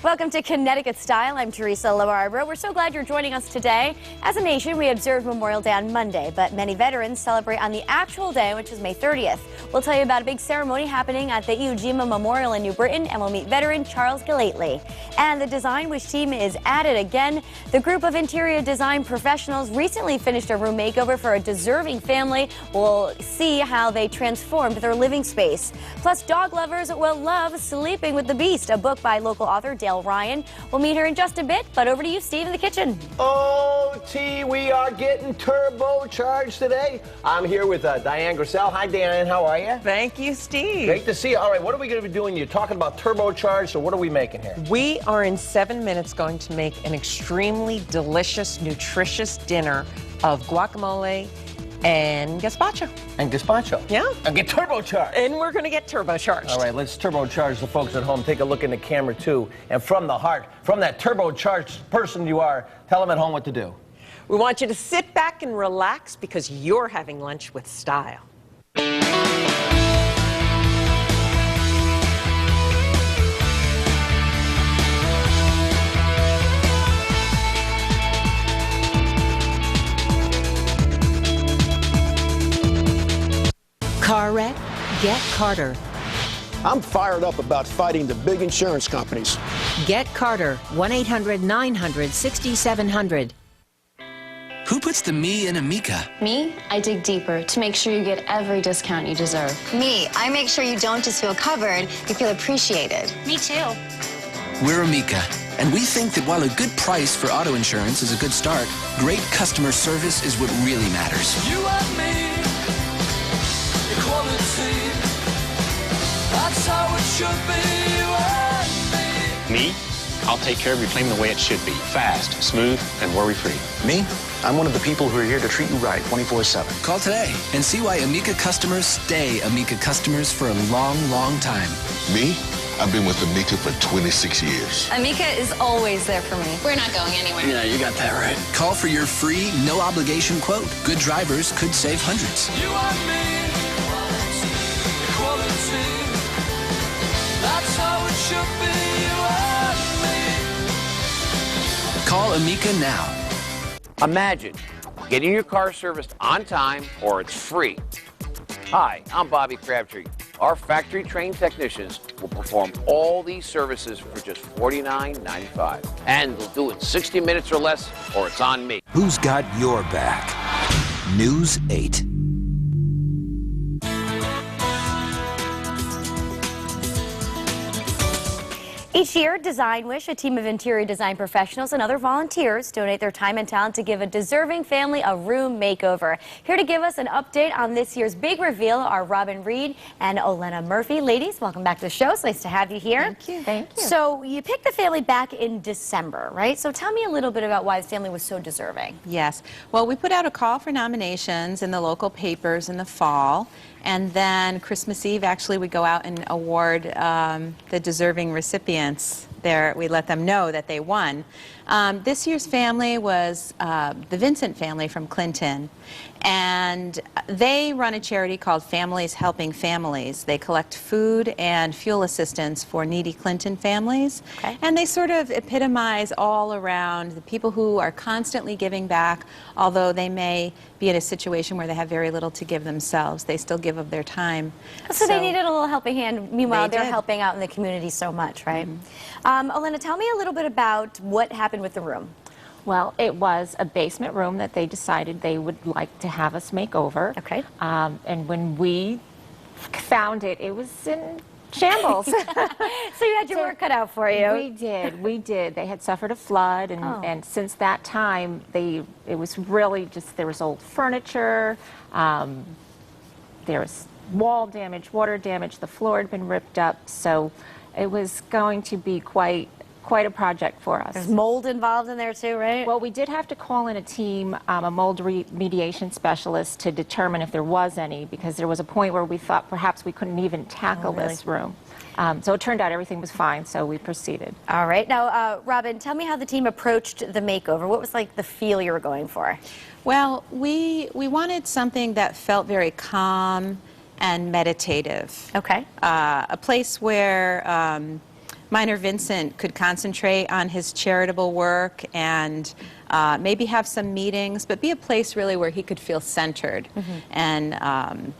Welcome to Connecticut Style. I'm Teresa LaBarbera. We're so glad you're joining us today. As a nation, we observed Memorial Day on Monday, but many veterans celebrate on the actual day, which is May 30th. We'll tell you about a big ceremony happening at the Iwo Jima Memorial in New Britain, and we'll meet veteran Charles Galately. And the Design Wish team is at it again. The group of interior design professionals recently finished a room makeover for a deserving family. We'll see how they transformed their living space. Plus, dog lovers will love Sleeping with the Beast, a book by local author Dale Ryan. We'll meet her in just a bit, but over to you, Steve, in the kitchen. Oh, T, we are getting turbocharged today. I'm here with Diane Grissel. Hi, Diane. How are you? Thank you, Steve. Great to see you. All right, what are we going to be doing? You're talking about turbocharged, so what are we making here? We are in 7 minutes going to make an extremely delicious, nutritious dinner of guacamole and gazpacho. And gazpacho. Yeah. And get turbocharged. And we're going to get turbocharged. All right, let's turbocharge the folks at home. Take a look in the camera, too. And from the heart, from that turbocharged person you are, tell them at home what to do. We want you to sit back and relax because you're having lunch with style. Car wreck? Get Carter. I'm fired up about fighting the big insurance companies. Get Carter, 1-800-900-6700. Who puts the me in Amica? Me, I dig deeper to make sure you get every discount you deserve. Me, I make sure you don't just feel covered, you feel appreciated. Me too. We're Amica, and we think that while a good price for auto insurance is a good start, great customer service is what really matters. You and me, equality, that's how it should be, you and me. Me, I'll take care of your claim the way it should be. Fast, smooth, and worry-free. Me? I'm one of the people who are here to treat you right 24/7. Call today and see why Amica customers stay Amica customers for a long, long time. Me? I've been with Amica for 26 years. Amica is always there for me. We're not going anywhere. Yeah, you got that right. Call for your free, no-obligation quote. Good drivers could save hundreds. You and me, equality, that's how it should be, you and me. Call Amica now. Imagine getting your car serviced on time or it's free. Hi, I'm Bobby Crabtree. Our factory-trained technicians will perform all these services for just $49.95. And they'll do it in 60 minutes or less, or it's on me. Who's got your back? News 8. Each year, Design Wish, a team of interior design professionals and other volunteers, donate their time and talent to give a deserving family a room makeover. Here to give us an update on this year's big reveal are Robin Reed and Olena Murphy. Ladies, welcome back to the show. It's nice to have you here. Thank you. Thank you. So you picked the family back in December, right? So tell me a little bit about why the family was so deserving. Yes. Well, we put out a call for nominations in the local papers in the fall. And then Christmas Eve, actually, we go out and award the deserving recipients. There, we let them know that they won. This year's family was the Vincent family from Clinton, and they run a charity called Families Helping Families. They collect food and fuel assistance for needy Clinton families, and they sort of epitomize all around the people who are constantly giving back, although they may be in a situation where they have very little to give themselves. They still give of their time. So they needed a little helping hand. Meanwhile, they're helping out in the community so much, right? Olena, tell me a little bit about what happened with the room. Well, it was a basement room that they decided they would like to have us make over. Okay. And when we found it, it was in shambles. So you had your work cut out for you. We did. They had suffered a flood, and since that time, it was really just, there was old furniture, there was wall damage, water damage, the floor had been ripped up, so it was going to be quite a project for us. There's mold involved in there too, right? Well, we did have to call in a team, a mold remediation specialist, to determine if there was any, because there was a point where we thought perhaps we couldn't even tackle this room. So it turned out everything was fine, so we proceeded. All right. Now, Robin, tell me how the team approached the makeover. What was like the feel you were going for? Well, we wanted something that felt very calm and meditative. Okay. A place where Minor Vincent could concentrate on his charitable work and maybe have some meetings, but be a place really where he could feel centered. And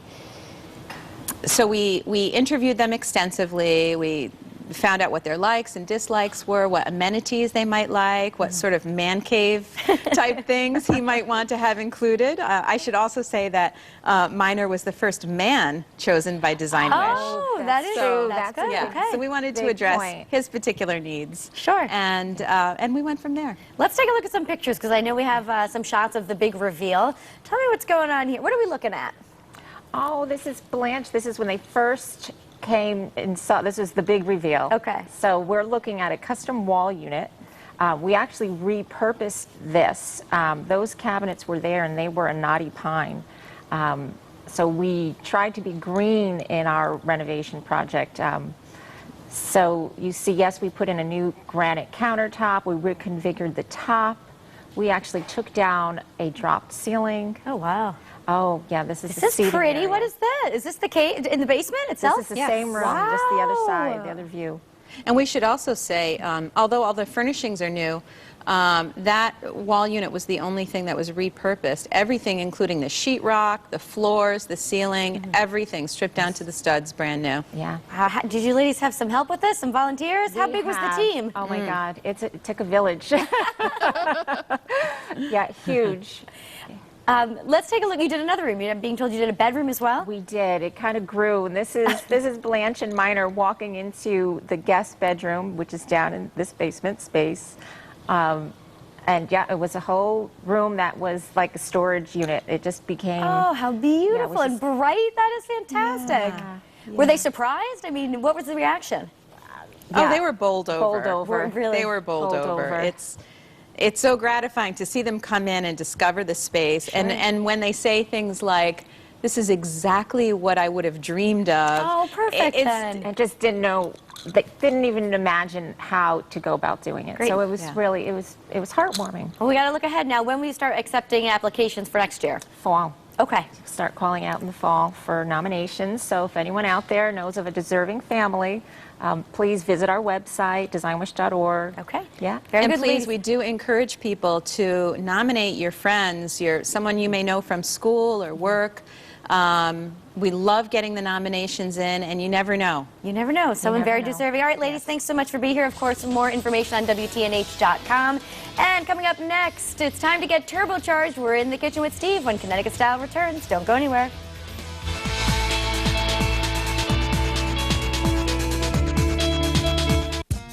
so we interviewed them extensively. We found out what their likes and dislikes were, what amenities they might like, what sort of man cave type things he might want to have included. I should also say that Minor was the first man chosen by Design Wish. Oh, that is true. That's good. Yeah. Okay. So we wanted to Big address point. his particular needs. Sure. And we went from there. Let's take a look at some pictures, because I know we have some shots of the big reveal. Tell me what's going on here. What are we looking at? Oh, this is Blanche. This is when they first came and saw, this is the big reveal. Okay. So we're looking at a custom wall unit. We actually repurposed this. Those cabinets were there and they were a knotty pine. So we tried to be green in our renovation project. So you see, yes, we put in a new granite countertop. We reconfigured the top. We actually took down a dropped ceiling. Oh, wow. Oh, yeah, this is This the is seating pretty. area. What is that? Is this the cave in the basement itself? This is the same room, just the other side, the other view. And we should also say, although all the furnishings are new, that wall unit was the only thing that was repurposed. Everything, including the sheetrock, the floors, the ceiling, everything stripped down to the studs, brand new. Yeah. Did you ladies have some help with this? Some volunteers? How big was the team? Oh my God, it took a village. Yeah, huge. Let's take a look. You did another room. I'm being told you did a bedroom as well? We did. It kind of grew. And this is Blanche and Minor walking into the guest bedroom, which is down in this basement space. And yeah, it was a whole room that was like a storage unit. It just became... Oh, how beautiful yeah, and bright. That is fantastic. Yeah. Were they surprised? I mean, what was the reaction? Oh, they were bowled over. Bowled over. Really? They were bowled over. It's so gratifying to see them come in and discover the space. Sure. And when they say things like, this is exactly what I would have dreamed of. Oh, perfect then. And just didn't know, they didn't even imagine how to go about doing it. Great. So it was really, it was heartwarming. Well, we got to look ahead now. When will you start accepting applications for next year? Fall. Okay. Start calling out in the fall for nominations. So if anyone out there knows of a deserving family, please visit our website, designwish.org. Okay. Yeah. Very And good, please, ladies. we do encourage people to nominate your friends, someone you may know from school or work. We love getting the nominations in, and you never know. You never know. Someone very deserving. All right, ladies, thanks so much for being here. Of course, more information on WTNH.com. And coming up next, it's time to get turbocharged. We're in the kitchen with Steve when Connecticut Style returns. Don't go anywhere.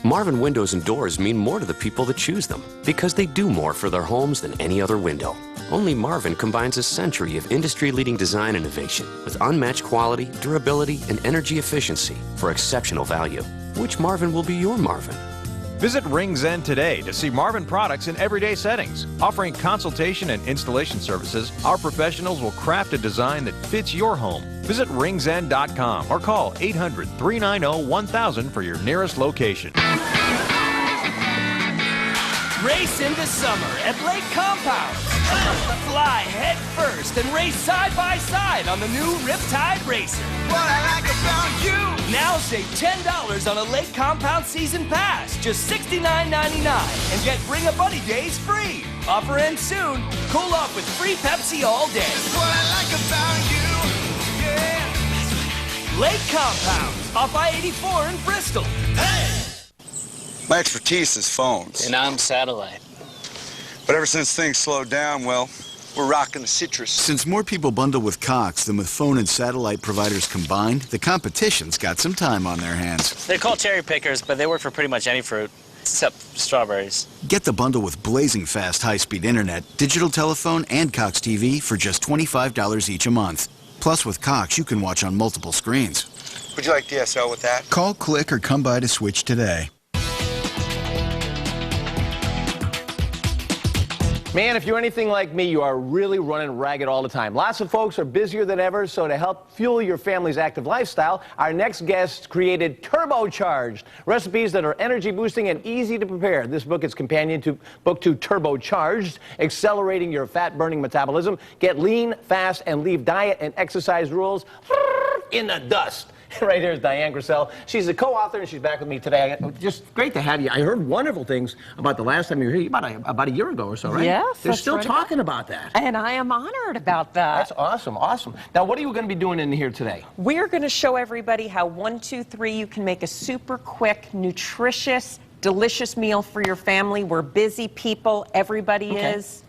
Marvin Windows and Doors mean more to the people that choose them because they do more for their homes than any other window. Only Marvin combines a century of industry-leading design innovation with unmatched quality, durability, and energy efficiency for exceptional value. Which Marvin will be your Marvin? Visit Rings End today to see Marvin products in everyday settings. Offering consultation and installation services, our professionals will craft a design that fits your home. Visit ringsend.com or call 800-390-1000 for your nearest location. Race in the summer at Lake Compound. Fly head first and race side by side on the new Riptide Racer. What I like about you. Now save $10 on a Lake Compound season pass, just $69.99, and get Bring a Buddy days free. Offer ends soon. Cool off with free Pepsi all day. What I like about you. Yeah. Lake Compound, off I-84 in Bristol. Hey! My expertise is phones. And I'm satellite. But ever since things slowed down, well, we're rocking the citrus. Since more people bundle with Cox than with phone and satellite providers combined, the competition's got some time on their hands. They're called cherry pickers, but they work for pretty much any fruit, except strawberries. Get the bundle with blazing fast high-speed internet, digital telephone, and Cox TV for just $25 each a month. Plus, with Cox, you can watch on multiple screens. Would you like DSL with that? Call, click, or come by to switch today. Man, if you're anything like me, you are really running ragged all the time. Lots of folks are busier than ever, so to help fuel your family's active lifestyle, our next guest created Turbocharged, recipes that are energy boosting and easy to prepare. This book is companion to book 2, Turbocharged, accelerating your fat-burning metabolism. Get lean, fast, and leave diet and exercise rules in the dust. Right here is Diane Grissel. She's a co-author, and she's back with me today. Just great to have you. I heard wonderful things about the last time you were here, about a year ago or so, right? Yes. They're still talking about that. And I am honored about that. That's awesome, awesome. Now, what are you going to be doing in here today? We're going to show everybody how 1, 2, 3 you can make a super quick, nutritious, delicious meal for your family. We're busy people. Everybody is.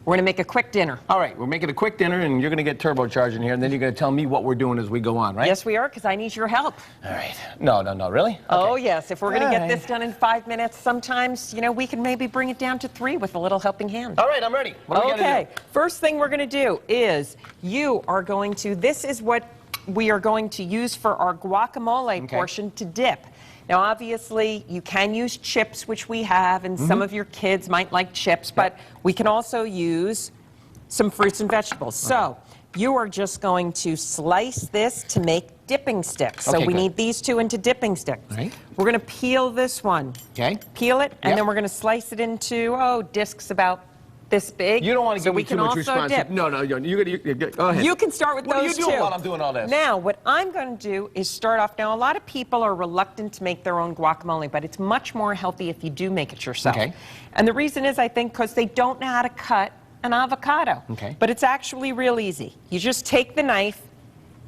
We're going to make a quick dinner. All right, we're making a quick dinner, and you're going to get turbocharged in here, and then you're going to tell me what we're doing as we go on, right? Yes, we are, because I need your help. All right. No, really? Okay. Oh, yes. If we're going to get this done in 5 minutes, sometimes, you know, we can maybe bring it down to 3 with a little helping hand. All right, I'm ready. What are we going to do? First thing we're going to do is this is what we are going to use for our guacamole portion to dip. Now, obviously, you can use chips, which we have, and some of your kids might like chips, but we can also use some fruits and vegetables. So, you are just going to slice this to make dipping sticks. So we need these 2 into dipping sticks. Right. We're going to peel this one. Okay. Peel it, and then we're going to slice it into, discs about this big. You don't want to give me too much responsibility. No, you go ahead. You can start with those 2. What are you doing while I'm doing all this? Now, what I'm going to do is start off. Now, a lot of people are reluctant to make their own guacamole, but it's much more healthy if you do make it yourself. Okay. And the reason is, I think, because they don't know how to cut an avocado. Okay. But it's actually real easy. You just take the knife,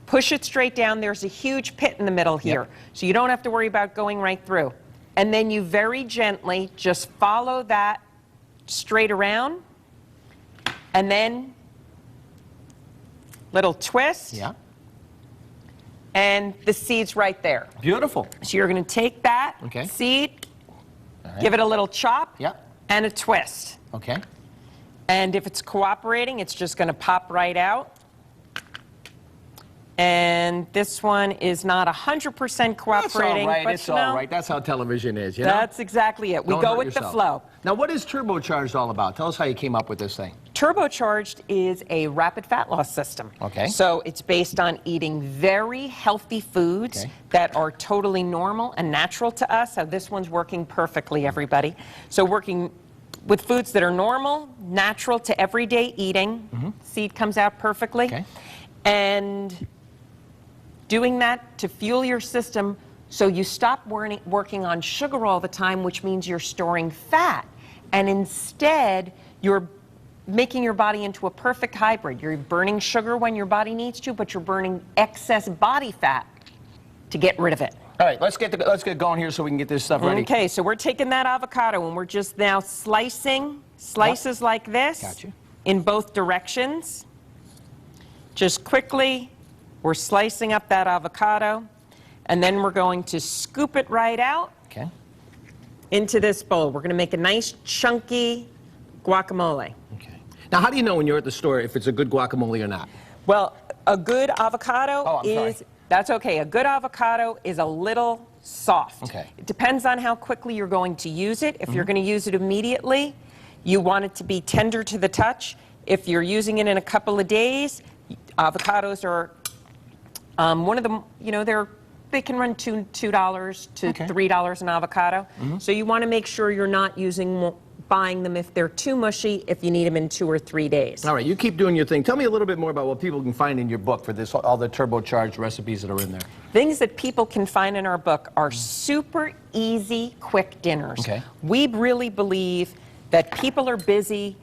push it straight down. There's a huge pit in the middle here, so you don't have to worry about going right through. And then you very gently just follow that straight around. And then, little twist. Yeah. And the seed's right there. Beautiful. So you're going to take that seed, give it a little chop, and a twist. Okay. And if it's cooperating, it's just going to pop right out. And this one is not 100% cooperating. That's all right. But It's all right. That's how television is, you know? That's exactly it. We go with the flow. Now, what is turbocharged all about? Tell us how you came up with this thing. Turbocharged is a rapid fat loss system. Okay. So it's based on eating very healthy foods that are totally normal and natural to us. So this one's working perfectly, everybody. So working with foods that are normal, natural to everyday eating. Seed comes out perfectly. Okay. And doing that to fuel your system so you stop working on sugar all the time, which means you're storing fat. And instead, you're making your body into a perfect hybrid. You're burning sugar when your body needs to, but you're burning excess body fat to get rid of it. All right, let's get going here so we can get this stuff ready. Okay, so we're taking that avocado and we're just now slicing slices like this in both directions. Just quickly, we're slicing up that avocado, and then we're going to scoop it right out into this bowl. We're going to make a nice chunky guacamole. Okay. Now, how do you know when you're at the store if it's a good guacamole or not? Well, a good avocado that's okay. A good avocado is a little soft. Okay. It depends on how quickly you're going to use it. If you're going to use it immediately, you want it to be tender to the touch. If you're using it in a couple of days, avocados are one of them, you know, they can run $2 to $3 an avocado. So you want to make sure you're not buying them if they're too mushy, if you need them in 2 or 3 days. All right, you keep doing your thing. Tell me a little bit more about what people can find in your book for this, all the turbocharged recipes that are in there. Things that people can find in our book are super easy, quick dinners. Okay. We really believe that people are busy.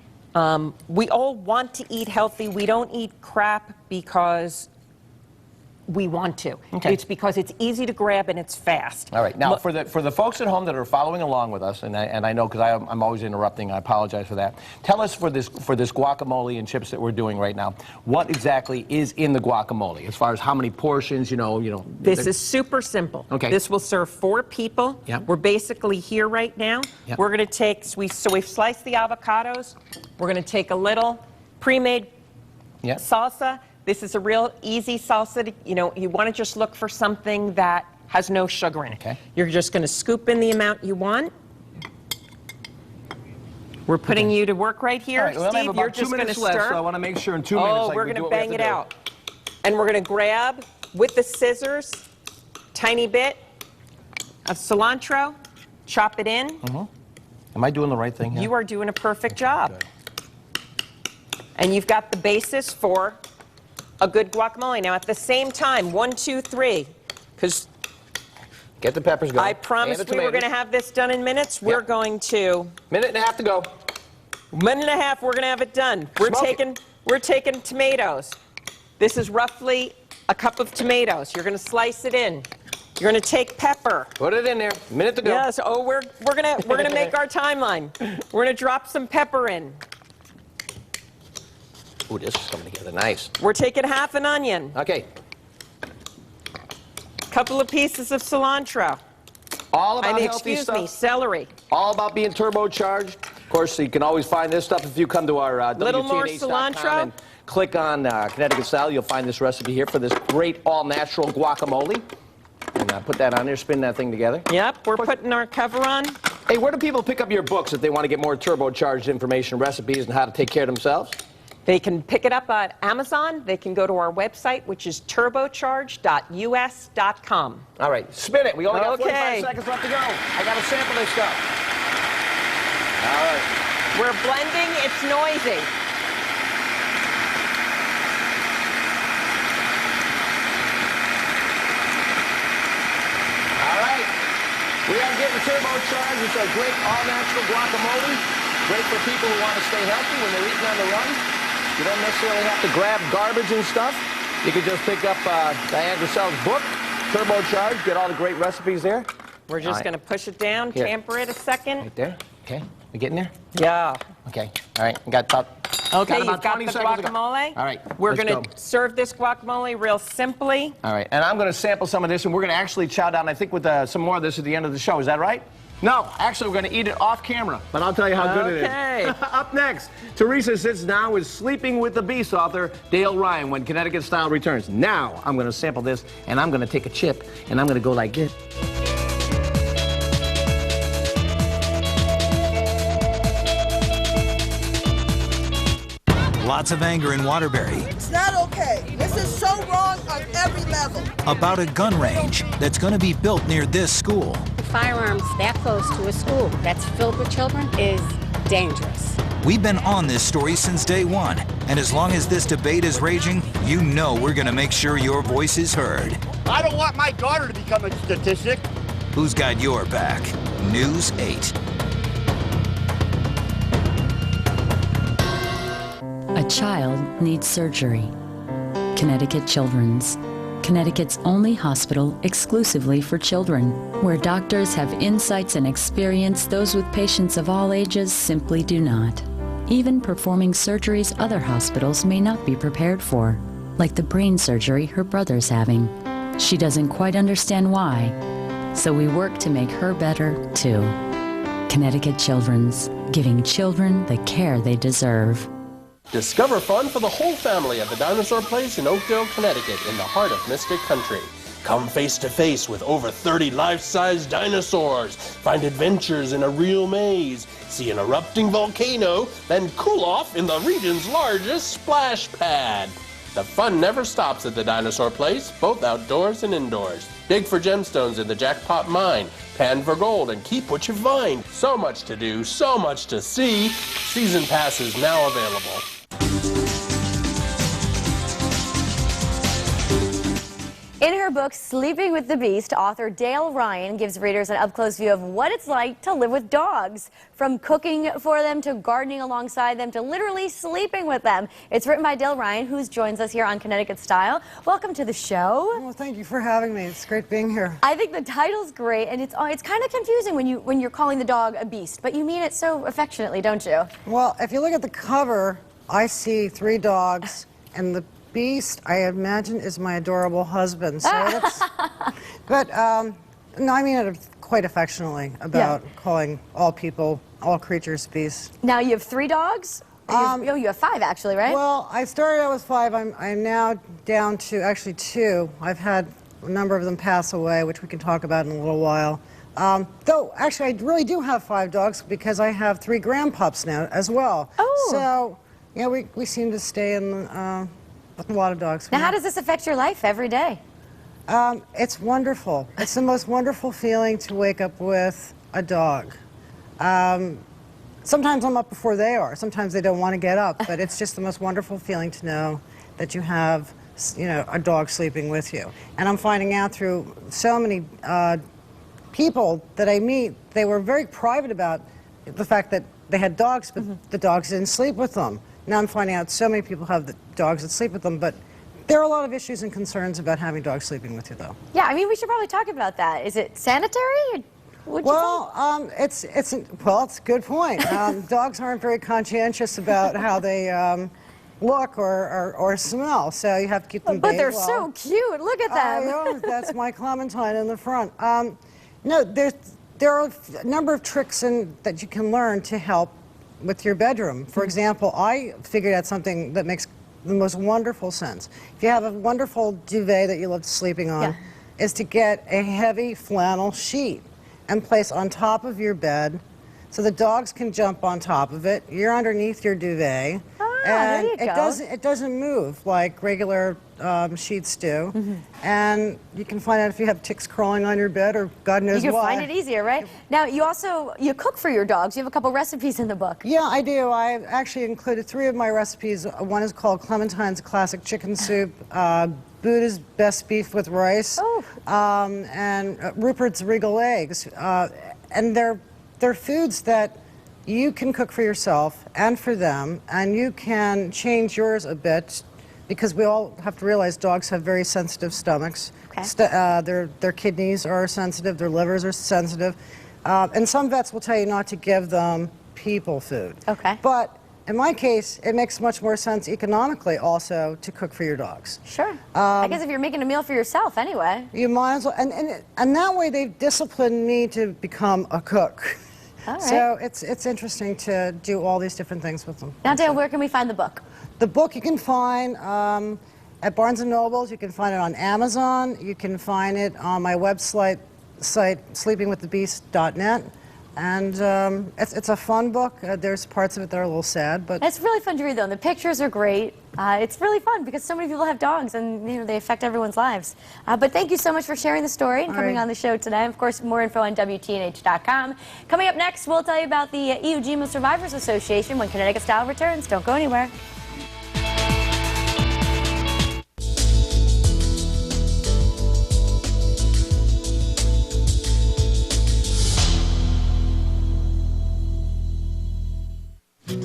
We all want to eat healthy. We don't eat crap because we want to. Okay. It's because it's easy to grab and it's fast. All right. Now, for the folks at home that are following along with us, and I know because I'm always interrupting, I apologize for that. Tell us for this guacamole and chips that we're doing right now, what exactly is in the guacamole as far as how many portions, you know. This is super simple. Okay. This will serve 4 people. Yep. We're basically here right now. Yep. We're going to take, so we've sliced the avocados. We're going to take a little pre-made salsa. This is a real easy salsa. You want to just look for something that has no sugar in it. Okay. You're just going to scoop in the amount you want. We're putting you to work right here. All right, well, Steve, I have about you're 2 just going to minutes left, stir. so I want to make sure in 2 minutes we're going to bang it out. And we're going to grab, with the scissors, tiny bit of cilantro, chop it in. Am I doing the right thing here? You are doing a perfect job. Good. And you've got the basis for a good guacamole. Now, at the same time, 1, 2, 3, because get the peppers going. I promised we were going to have this done in minutes. We're going to... Minute and a half to go. Minute and a half, we're going to have it done. We're taking tomatoes. This is roughly a cup of tomatoes. You're going to slice it in. You're going to take pepper. Put it in there. Minute to go. Yes. Oh, we're going to make our timeline. We're going to drop some pepper in. Ooh, this is coming together nice. We're taking half an onion. Okay. Couple of pieces of cilantro. All about healthy excuse stuff. me, celery. All about being turbocharged. Of course, you can always find this stuff if you come to our Little more cilantro. and click on Connecticut Style. You'll find this recipe here for this great all-natural guacamole. And put that on there, spin that thing together. Yep, we're putting our cover on. Hey, where do people pick up your books if they want to get more turbocharged information, recipes, and how to take care of themselves? They can pick it up at Amazon. They can go to our website, which is turbocharge.us.com. All right, spin it. We only got 45 seconds left to go. I got to sample this stuff. All right. We're blending. It's noisy. We are getting turbocharged. It's a great all-natural guacamole. Great for people who want to stay healthy when they're eating on the run. You don't necessarily have to grab garbage and stuff. You can just pick up Diane Grissell's book, Turbocharged. Get all the great recipes there. We're just going to push it down, tamper it a second. Right there. Okay. We getting there? Yeah. Okay. All right. We got about, okay, you've got the guacamole. All right. We're going to serve this guacamole real simply. All right. And I'm going to sample some of this, and we're going to actually chow down, I think, with some more of this at the end of the show. Is that right? No. Actually, we're going to eat it off camera, but I'll tell you how good it is. Up next, Teresa Sits Now with Sleeping with the Beast author Dale Ryan when Connecticut Style returns. Now, I'm going to sample this, and I'm going to take a chip, and I'm going to go like this. Lots of anger in Waterbury. It's not okay. This is so wrong on every level. About a gun range that's going to be built near this school. Firearms that close to a school that's filled with children is dangerous. We've been on this story since day one, and as long as this debate is raging, you know we're going to make sure your voice is heard. I don't want my daughter to become a statistic. Who's got your back? News 8. A child needs surgery. Connecticut Children's. Connecticut's only hospital exclusively for children, where doctors have insights and experience those with patients of all ages simply do not. Even performing surgeries other hospitals may not be prepared for, like the brain surgery her brother's having. She doesn't quite understand why, so we work to make her better, too. Connecticut Children's, giving children the care they deserve. Discover fun for the whole family at the Dinosaur Place in Oakdale, Connecticut, in the heart of Mystic Country. Come face to face with over 30 life-size dinosaurs, find adventures in a real maze, see an erupting volcano, then cool off in the region's largest splash pad. The fun never stops at the Dinosaur Place, both outdoors and indoors. Dig for gemstones in the jackpot mine, pan for gold, and keep what you find. So much to do, so much to see. Season passes now available. In her book, Sleeping with the Beast, author Dale Ryan gives readers an up-close view of what it's like to live with dogs. From cooking for them to gardening alongside them to literally sleeping with them. It's written by Dale Ryan, who joins us here on Connecticut Style. Welcome to the show. Well, thank you for having me. It's great being here. I think the title's great, and it's kind of confusing when you're calling the dog a beast, but you mean it so affectionately, don't you? Well, if you look at the cover, I see 3 dogs, and the beast, I imagine, is my adorable husband. So that's, but no, I mean it quite affectionately about calling all people, all creatures, beasts. Now you have 3 dogs. You have 5 actually, right? Well, I started out with 5. I'm now down to actually 2. I've had a number of them pass away, which we can talk about in a little while. Though actually, I really do have 5 dogs because I have 3 grandpups now as well. Oh. So yeah, we seem to stay in. A lot of dogs. Now, how does this affect your life every day? It's wonderful. It's the most wonderful feeling to wake up with a dog. Sometimes I'm up before they are. Sometimes they don't want to get up, but it's just the most wonderful feeling to know that you have you know, a dog sleeping with you. And I'm finding out through so many people that I meet, they were very private about the fact that they had dogs, but the dogs didn't sleep with them. Now I'm finding out so many people have the dogs that sleep with them, but there are a lot of issues and concerns about having dogs sleeping with you, though. Yeah, I mean, we should probably talk about that. Is it sanitary? Well, it's a good point. Dogs aren't very conscientious about how they look or smell, so you have to keep them But bathed they're well. so cute. Look at them. I know, that's my Clementine in the front. No, there are a number of tricks that you can learn to help with your bedroom. For example, I figured out something that makes the most wonderful sense. If you have a wonderful duvet that you love sleeping on, is to get a heavy flannel sheet and place on top of your bed so the dogs can jump on top of it. You're underneath your duvet. And it doesn't move like regular sheets do. And you can find out if you have ticks crawling on your bed or God knows why. You can find it easier, right? Now, you cook for your dogs. You have a couple recipes in the book. Yeah, I do. I actually included 3 of my recipes. One is called Clementine's Classic Chicken Soup, Buddha's Best Beef with Rice, and Rupert's Regal Eggs. And they're foods that you can cook for yourself and for them, and you can change yours a bit because we all have to realize dogs have very sensitive stomachs. Their kidneys are sensitive, their livers are sensitive, and some vets will tell you not to give them people food. But in my case, it makes much more sense economically also to cook for your dogs. Sure. I guess if you're making a meal for yourself anyway. You might as well, and that way they've disciplined me to become a cook. All right. So it's interesting to do all these different things with them. Now, Dale, where can we find the book? The book you can find at Barnes & Noble's. You can find it on Amazon. You can find it on my website, sleepingwiththebeast.net. And it's a fun book. There's parts of it that are a little sad, but it's really fun to read, though. And the pictures are great. It's really fun because so many people have dogs, and they affect everyone's lives. But thank you so much for sharing the story and coming on the show today. Of course, more info on WTNH.com. Coming up next, we'll tell you about the Iwo Jima Survivors Association when Connecticut Style returns. Don't go anywhere.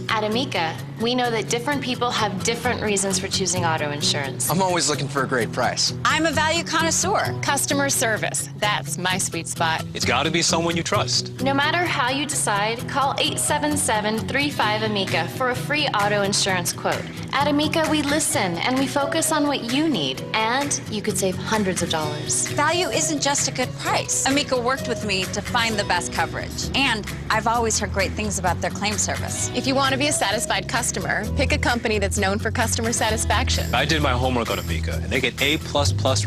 At Amica, we know that different people have different reasons for choosing auto insurance. I'm always looking for a great price. I'm a value connoisseur. Customer service, that's my sweet spot. It's got to be someone you trust. No matter how you decide, call 877-35-AMICA for a free auto insurance quote. At Amica, we listen and we focus on what you need, and you could save hundreds of dollars. Value isn't just a good price. Amica worked with me to find the best coverage, and I've always heard great things about their claim service. If you want to be a satisfied customer, pick a company that's known for customer satisfaction. I did my homework on Amica, and they get A++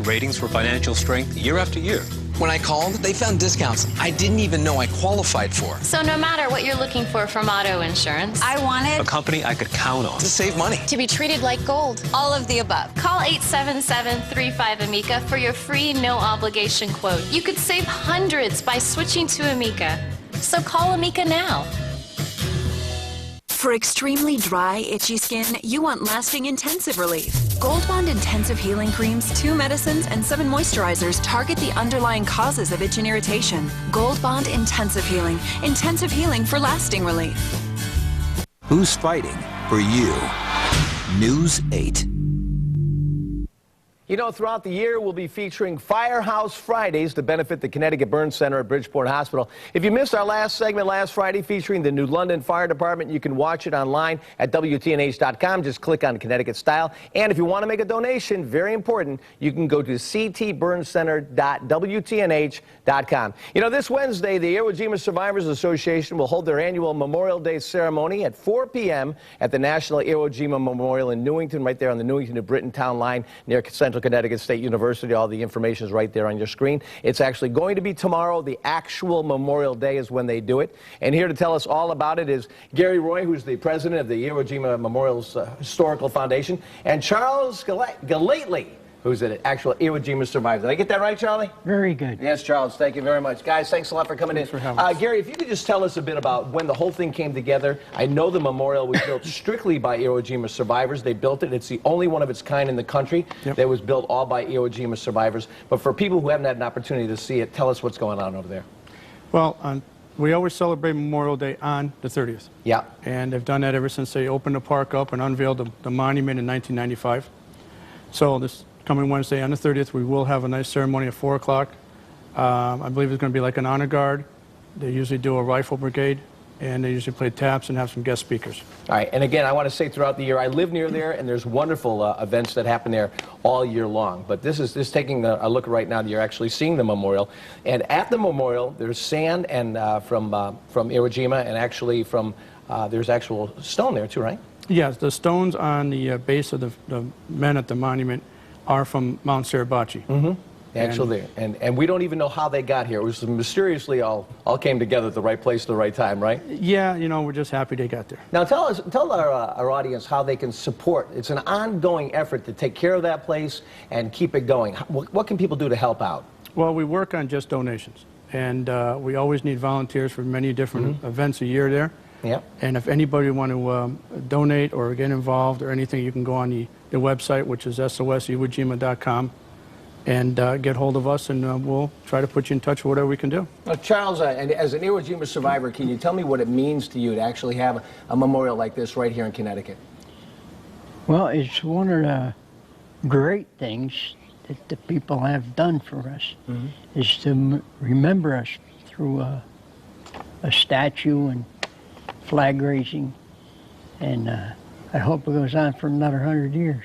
ratings for financial strength year after year. When I called, they found discounts I didn't even know I qualified for. So no matter what you're looking for from auto insurance, I wanted a company I could count on. To save money. To be treated like gold. All of the above. Call 877-35-AMICA for your free no-obligation quote. You could save hundreds by switching to Amica. So call Amica now. For extremely dry, itchy skin, you want lasting intensive relief. Gold Bond Intensive Healing Creams, 2 medicines, and 7 moisturizers target the underlying causes of itch and irritation. Gold Bond Intensive Healing for lasting relief. Who's fighting for you? News 8. You know, throughout the year, we'll be featuring Firehouse Fridays to benefit the Connecticut Burn Center at Bridgeport Hospital. If you missed our last segment last Friday featuring the New London Fire Department, you can watch it online at WTNH.com. Just click on Connecticut Style. And if you want to make a donation, very important, you can go to ctburncenter.wtnh.com. You know, this Wednesday, the Iwo Jima Survivors Association will hold their annual Memorial Day ceremony at 4 p.m. at the National Iwo Jima Memorial in Newington, right there on the Newington to Britain Town line near Central Connecticut State University. All the information is right there on your screen. It's actually going to be tomorrow. The actual Memorial Day is when they do it. And here to tell us all about it is Gary Roy, who's the president of the Iwo Jima Memorial's Historical Foundation, and Charles Galately, who's an actual Iwo Jima survivor. Did I get that right, Charlie? Very good. Yes, Charles, thank you very much. Guys, thanks a lot for coming in. Gary, if you could just tell us a bit about when the whole thing came together. I know the memorial was built strictly by Iwo Jima survivors. They built it. It's the only one of its kind in the country that was built all by Iwo Jima survivors. But for people who haven't had an opportunity to see it, tell us what's going on over there. Well, we always celebrate Memorial Day on the 30th. Yeah. And they've done that ever since they opened the park up and unveiled the monument in 1995. So this coming Wednesday on the 30th, we will have a nice ceremony at 4 o'clock. I believe it's going to be like an honor guard. They usually do a rifle brigade, and they usually play taps and have some guest speakers. All right, and again, I want to say throughout the year, I live near there, and there's wonderful events that happen there all year long. But this is taking a look right now that you're actually seeing the memorial. And at the memorial, there's sand and from Iwo Jima, and actually from, there's actual stone there too, right? Yes, the stones on the base of the men at the monument are from Mount Suribachi. Mm-hmm. Actually, and we don't even know how they got here. It was mysteriously all came together at the right place at the right time, right? Yeah, you know, we're just happy they got there. Now tell our audience how they can support. It's an ongoing effort to take care of that place and keep it going. What can people do to help out? Well, we work on just donations, and we always need volunteers for many different events a year there. Yeah. And if anybody want to donate or get involved or anything, you can go on the website, which is sos.iwojima.com, and get hold of us, and we'll try to put you in touch with whatever we can do. Charles, and as an Iwo Jima survivor, can you tell me what it means to you to actually have a memorial like this right here in Connecticut? Well, it's one of the great things that the people have done for us, is to remember us through a statue and flag raising, and I hope it goes on for another 100 years.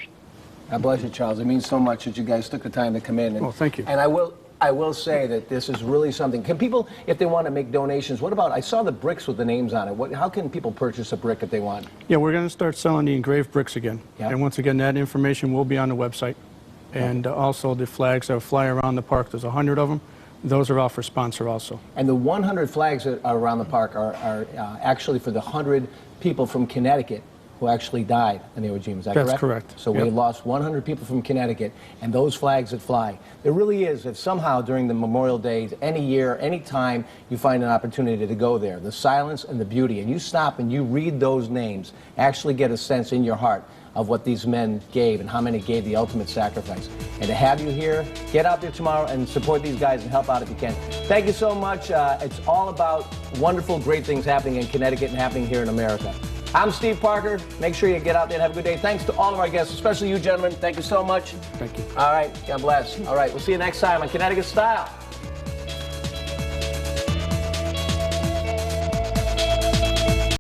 God bless you, Charles. It means so much that you guys took the time to come in. And, well, thank you. And I will say that this is really something. Can people, if they want to make donations, what about, I saw the bricks with the names on it. How can people purchase a brick if they want? Yeah, we're going to start selling the engraved bricks again. Yeah. And once again, that information will be on the website. And also the flags that fly around the park, there's 100 of them. Those are all for sponsor also. And the 100 flags that are around the park are actually for the 100 people from Connecticut who actually died in Iwo Jima. Is that correct? That's correct. So we lost 100 people from Connecticut, and those flags that fly. There really is, if somehow during the Memorial Days, any year, any time, you find an opportunity to go there, the silence and the beauty, and you stop and you read those names, actually get a sense in your heart of what these men gave and how many gave the ultimate sacrifice. And to have you here, get out there tomorrow and support these guys and help out if you can. Thank you so much. It's all about wonderful, great things happening in Connecticut and happening here in America. I'm Steve Parker. Make sure you get out there and have a good day. Thanks to all of our guests, especially you gentlemen. Thank you so much. Thank you. All right. God bless. All right. We'll see you next time on Connecticut Style.